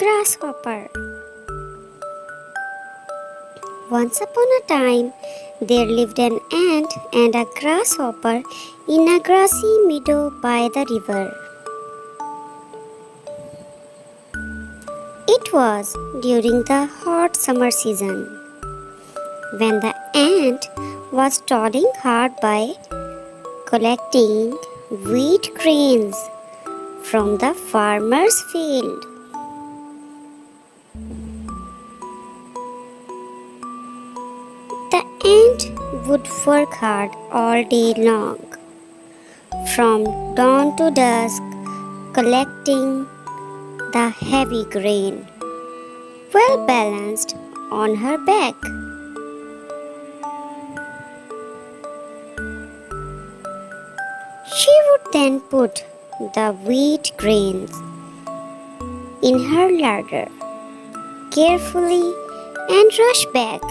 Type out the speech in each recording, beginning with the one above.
Grasshopper. Once upon a time, there lived an ant and a grasshopper in a grassy meadow by the river. It was during the hot summer season, when the ant was toiling hard by collecting wheat grains from the farmer's field. The ant would work hard all day long, from dawn to dusk, collecting the heavy grain, well balanced on her back. She would then put the wheat grains in her larder carefully and rush back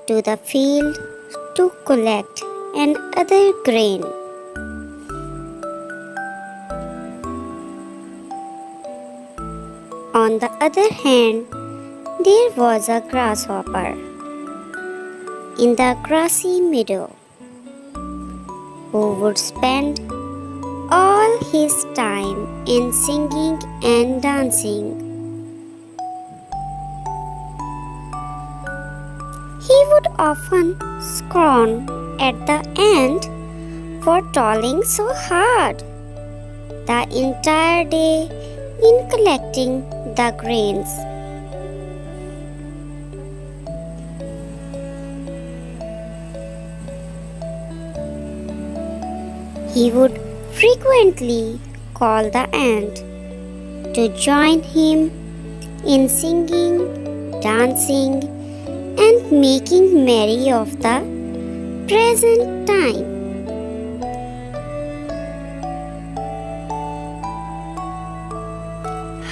to the field to collect another grain. On the other hand, there was a grasshopper in the grassy meadow who would spend all his time in singing and dancing. He would often scorn at the ant for toiling so hard the entire day in collecting the grains. He would frequently call the ant to join him in singing, dancing, and making merry of the present time.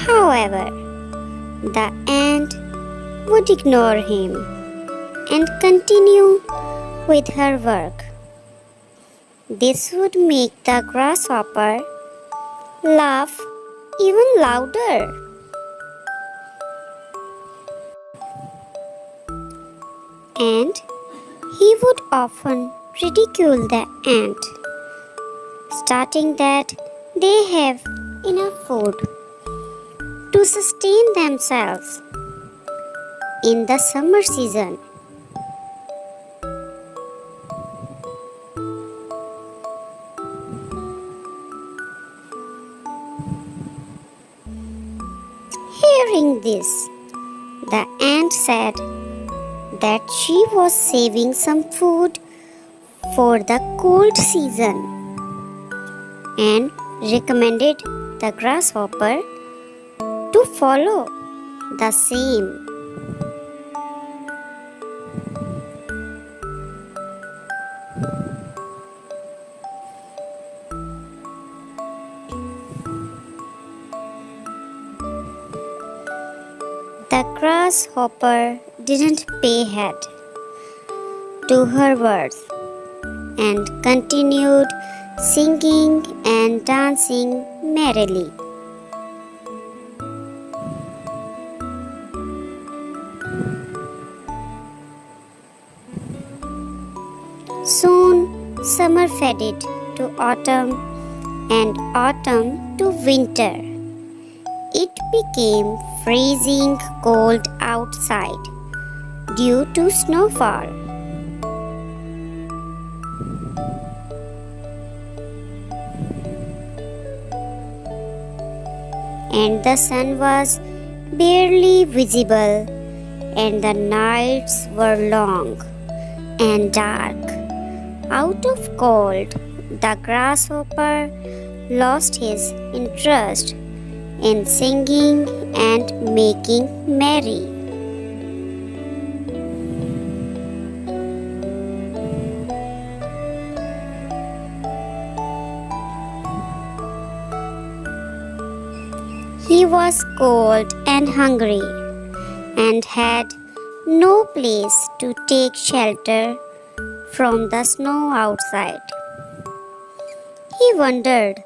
However, the ant would ignore him and continue with her work. This would make the grasshopper laugh even louder. And he would often ridicule the ant, stating that they have enough food to sustain themselves in the summer season. Hearing this, the ant said that she was saving some food for the cold season and recommended the grasshopper to follow the same. The grasshopper didn't pay heed to her words and continued singing and dancing merrily. Soon summer faded to autumn and autumn to winter. It became freezing cold outside due to snowfall. And the sun was barely visible, and the nights were long and dark. Out of cold, the grasshopper lost his interest in singing and making merry. He was cold and hungry and had no place to take shelter from the snow outside. He wondered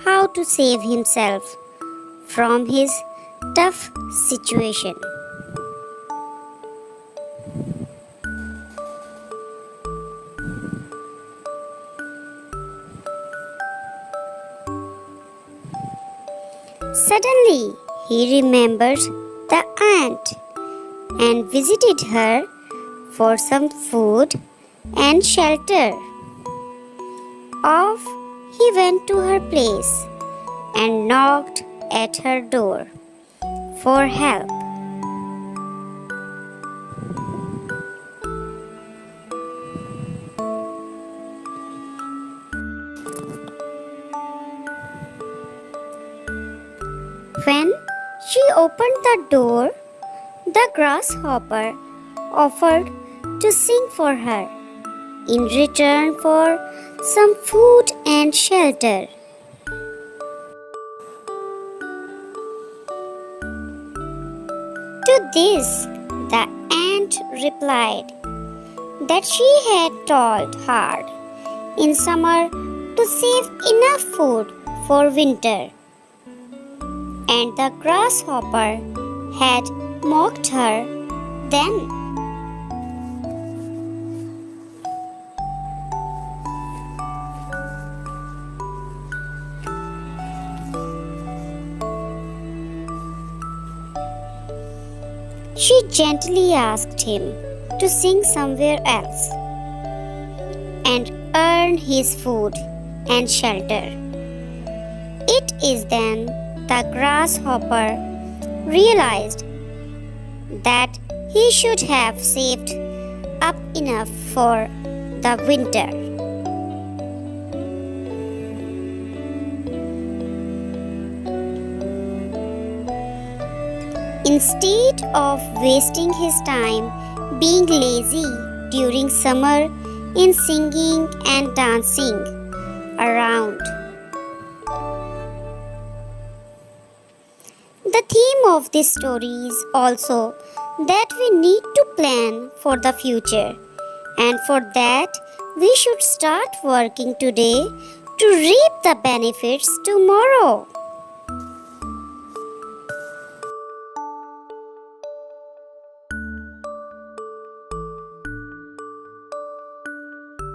how to save himself from his tough situation. Suddenly, he remembered the ant and visited her for some food and shelter. Off he went to her place and knocked at her door for help. When she opened the door, the grasshopper offered to sing for her in return for some food and shelter. To this, the ant replied that she had toiled hard in summer to save enough food for winter, and the grasshopper had mocked her then. She gently asked him to sing somewhere else and earn his food and shelter. It is then the grasshopper realized that he should have saved up enough for the winter. Instead of wasting his time being lazy during summer in singing and dancing around. The theme of this story is also that we need to plan for the future, and for that we should start working today to reap the benefits tomorrow.